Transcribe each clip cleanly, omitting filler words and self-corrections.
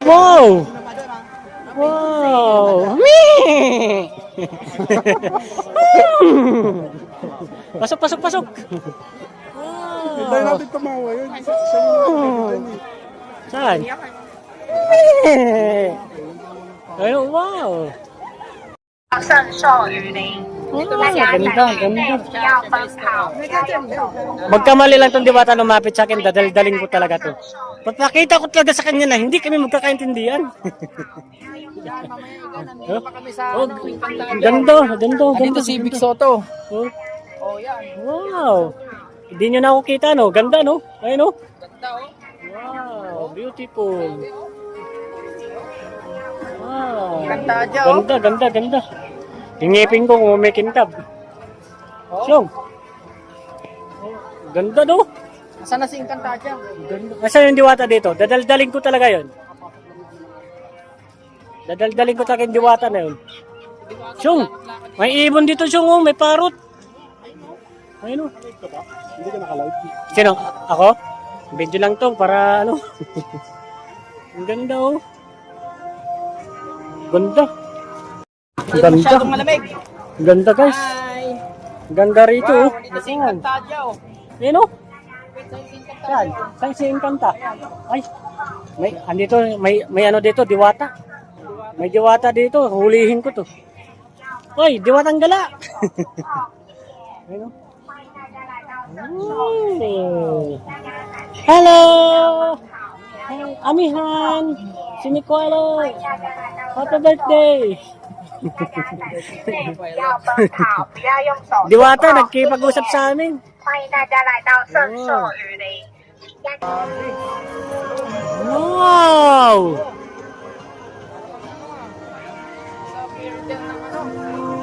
Wow! Wow! Whee! Pasok, pasok, pasok! Hintayin natin tumawa yun. Siya yung Saan? Whee! Ayun, wow! 圣兽雨林， Wow, ganda, ganda. 不要奔跑，不要用手扶。 Magkamali lang itong Diwata lumapit sa akin, dadaldaling ko talaga to. Pagpakita ko talaga sa kanya na hindi kami magkakaintindihan. Nandito pa kami sa Oh, ganda, ganda, ganda. Dito si Vic Soto. Oh, Oh, yan. wow. Hindi nyo na ako kita, no? Ganda, no? Ayun, no? Ganda, oh. Wow, beautiful. Wow. Ganda dyan, oh. Ganda, ganda, ganda. Ingipin ko kung may kintab. Siyong. Ganda, no? Asan na si Encantadia? Nasaan yung Diwata dito? Dadaldaling ko talaga yun. Dadaldaling ko talaga yung Diwata na yun. Siyong, may ibon dito, Siyong, oh, may parot. Ayun, oh. Hindi ka nakalive. Sino? Ako? Video lang to para ano. Ang ganda, oh. Ganda. Ganda. Masyadong malamig. Ganda, guys. Hi. Ganda rito, Wow, oh. dito si Encantadia, oh. Ayun, oh. Saan? Saan si Encanta? Ay, may ano dito, Diwata. May Diwata dito, hulihin ko to. Oy, Diwatang gala. Ayun, oh. Oh. Hello! Hey, Amihan! Si Nicola! Happy birthday! 不要奔跑，不要用手扶。 Diwata, nagkipag-usap sa amin. 欢迎大家来到圣兽雨林。 Wow!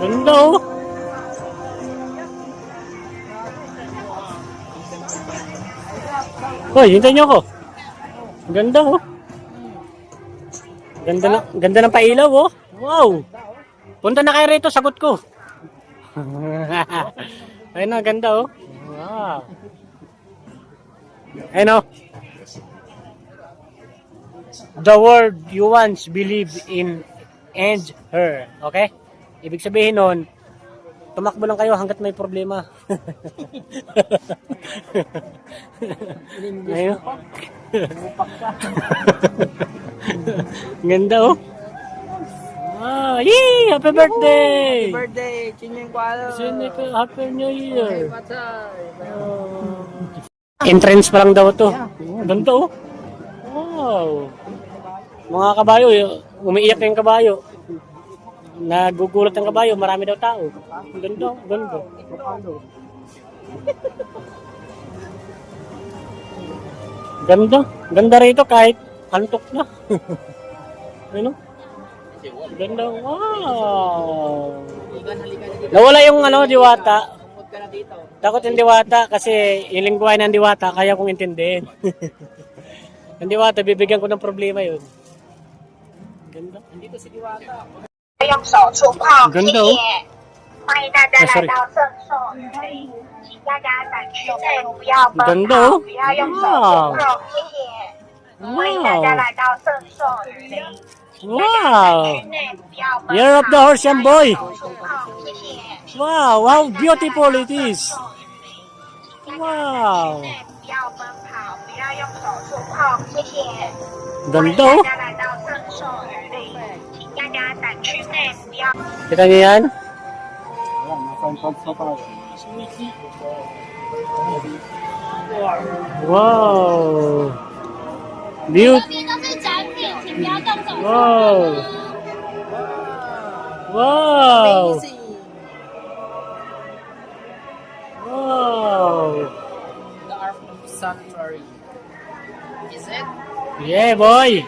Ganda, oh. Hoy, hintayin niyo ako. Ganda, oh. Ganda ng pailaw, oh. Wow. Punta na kayo rito, sagot ko. Ayun na, ganda, oh. Wow. Ayun, oh. The word you once believed in ends her. Okay? Ibig sabihin nun, tumakbo lang kayo hanggat may problema. Ayun. Ganda, oh. Ah, yee! Happy birthday! Happy birthday, Chinyeng Kualo. Happy New Year! What's up? Entrance pa lang daw to. Ganda, oh. Wow. Mga kabayo, umiiyak yung kabayo. Nagugulat ang kabayo, marami daw tao. Ganda, ganda. Ganda, ganda rito kahit antok na. Ano? Ganda, wow. Nawala yung ano, Diwata. Tungkod ka na dito. Takot yung Diwata kasi yung lingwahe ng Diwata, kaya kong intindihin. Yung Diwata, bibigyan ko ng problema yun. Ganda. Nandito si Diwata. 用手触碰，谢 Ganda, 谢 oh.。欢迎大家来到圣兽雨林，请大家展区内不要奔 Ganda, 跑， oh. 不要用手触碰，谢谢。欢迎大家 Wow. 来到圣兽雨林， Wow. 区内不要奔 Year of the 跑， Horse, yan, boy. 触碰，谢谢。 Wow, how beautiful it is. Wow. 不要奔跑，不要用手触碰，谢谢。 Ganda, 大 oh. 家来到圣兽雨林，请大家展区内不要。 Kita niyo yan? Ayan, nasa entrance na tayo. Wow. Beautiful. 这边都是展品，请不要动手。 Wow. Wow. Amazing. Wow. The Ark of Sanctuary. Is it? Yeah, boy.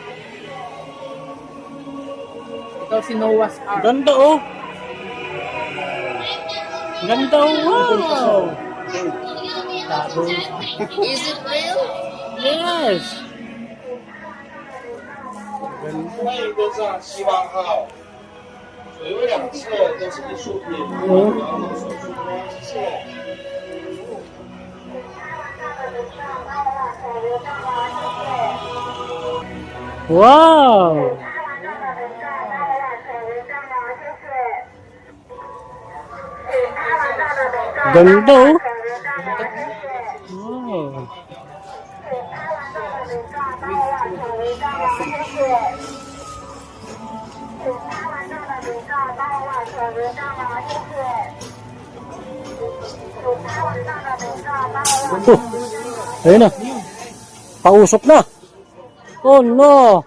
Ito si Noah's Ark. Ganda, oh. Ganda, oh. Wow. Is it real? Yes. 欢迎登上希望号，左右两侧都是艺术品，然后手术谢谢。 Wow. Wow! Ganda oh. Wow. Ayun na. Pausok na. Oh no.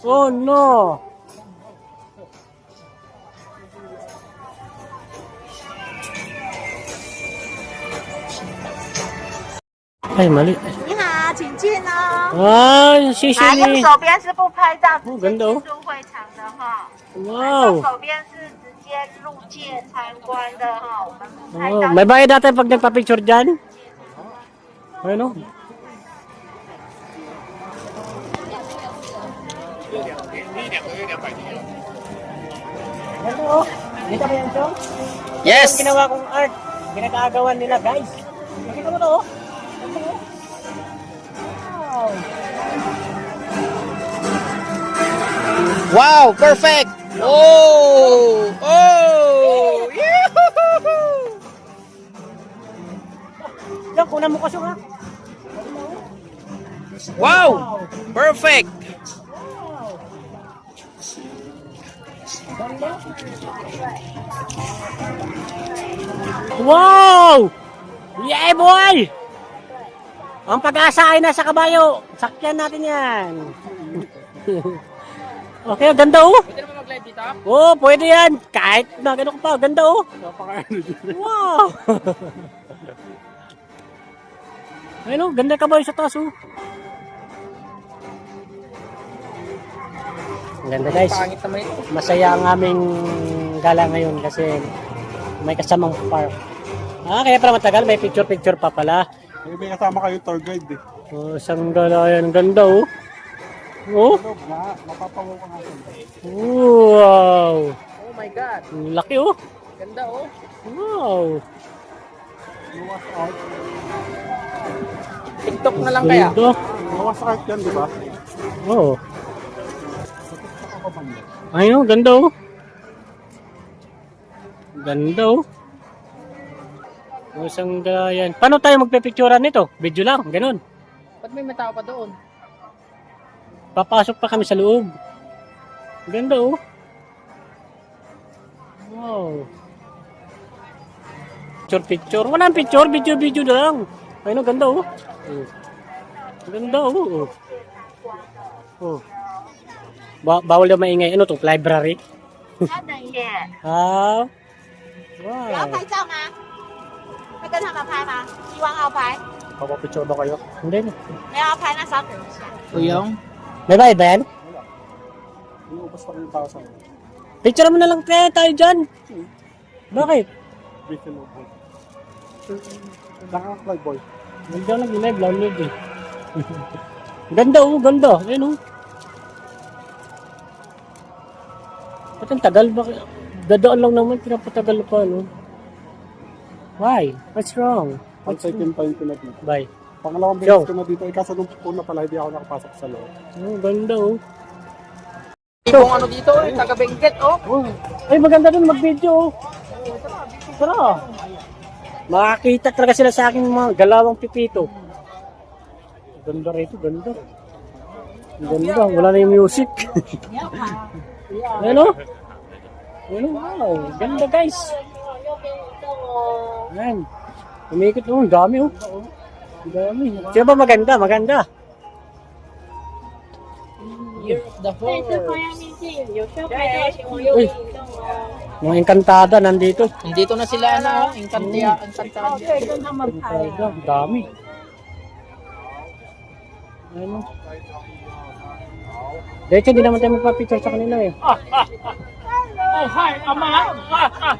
Oh no. Ay, mali. 你好，请进哦。 Ay, sisi 啊，右 ni. 手边是不拍照，直接 ganda 进 oh. 入会场的哈。右 Wow. 手边是直接入界参观的哈，我们不拍 Oh, 照。 may bayad natin pag nagpa-picture dyan. Ayun oh. Ganda oh. Dito ba yan, Chong? Yes! Yung ginawa kong art, ginagagawan nila, guys. Nakita mo to, oh. Wow. Wow! Perfect! Oh! Oh! Yahoo! Yan, kunan mo kasi, ha? Wow! Perfect! Wow! Yeah, boy! Ang pag-asa ay nasa kabayo. Sakyan natin yan. Okay, ganda oh. Pwede naman mag-live dito? Oh, pwede yan. Kahit na gano'n ka pa. Ganda oh. Napaka-ano dito. Wow! Ayun oh, ganda kabayo sa taas oh. Ganda guys. Pangit naman ito. Masaya ang aming gala ngayon kasi may kasamang park. Ah, kaya pala matagal. May picture-picture pa pala. May kasama kayo tour guide eh. Oh, isang gala yan. Ganda oh. Oh, Ano nga, mapapawaw ka nga sila. wow. Oh my God! Ang laki oh. Ganda oh! Wow. Luwas art. TikTok na lang kaya? Ganda. Luwas art yan, di ba? Oh. Nakakabanda. Ayun, ganda oh. Ganda oh. Oh, isang gala yan. Paano tayo magpipicturean nito? Video lang, ganun. Ba't may matao pa doon? Papasok pa kami sa loob. Ganda oh. Wow. Picture. Walang picture. Video na lang. Ayun, ganda oh. Oh. Ganda oh. Oh. Bawal na maingay. Ano to? Library? 稍等一下， Ah. 你要 Wow. 拍照吗？会跟他们拍吗？希望要拍， Papapicture ba kayo? Hindi. 没有要拍，那稍等一下。 Kuyong? May bayad ba yan? Iubos pa rin yung tao sa mga. Picture mo na lang tayo dyan. Bakit? Briefing mo po. Nakaka-fly boy. Ganda lang yung live. Download eh. Ganda oh. Ganda. Ayun oh. Ba't ang tagal? Dadaan lang naman. Pinapatagal pa no? Why? What's wrong? Ang second time ko na dito. Bye. Pangalawang Yo. beses ko na dito. Eh, kaso nung una pala, hindi ako nakapasok sa loob. Oh, ganda oh. Kung ano dito eh, taga-Benguet oh! Oh. Ay, maganda dun mag-video oh. Tara. Makakita talaga sila sa aking mga galawang pipito. Ganda rito, ganda. Ganda, wala na yung music. Ano? Ano, wow. Ganda guys. Ayan. Umikot oh, ang dami oh. Ang dami. Sino ba maganda? Maganda. Year of the Horse! Uy. Mga engkantada nandito. Nandito na sila ano, Encantia, Encantada. Engkantada, ang dami. Ano? Dahil hindi naman tayo magpa-picture sa kanila eh. Oh, hi, Ama!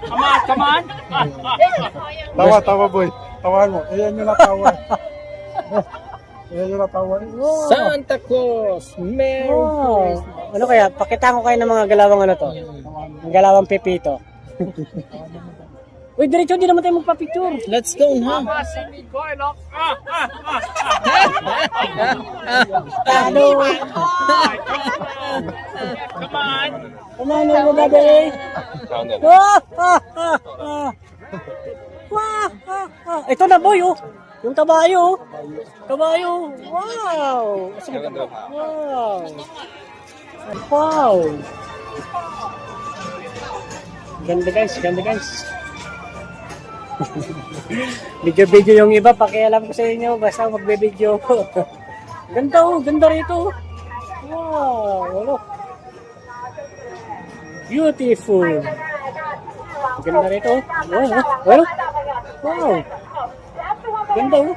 Ama, come on! Tawa boy. Tawan mo. Ayan yung natawa. Ayan yung natawa. Santa Claus! Merry Wow. Christmas! Ano kaya? Pakita ko kayo ng mga galawang ano to. Ang galawang pipito. Uy, diretso, di naman tayo magpa-picture. Let's go na. Si Nicole, look. Tado. Come on. Kumano mo, daddy? Wah! Wah! Ito na, boy, oh. Yung kabayo, oh. Kabayo. Wow! Wow! Wow! Ganda guys, ganda guys. Video-video yung iba, pakialam ko sa inyo, basta magbe-video. Ganda oh, ganda rito. Wow, look. Beautiful. Ganda rito. Wow, wow. Wow. Ganda oh.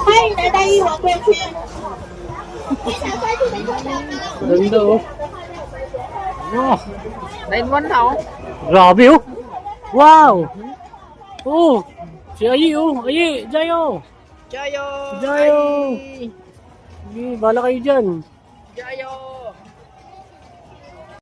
欢迎来到一王贵圈。 Ganda oh. Wow. 9-1 na oh. Grabe oh. Wow. Oh. Si Ayi oh. Ayi, Jayo. Jayo! Jayo. Bala kayo dyan. Jayo!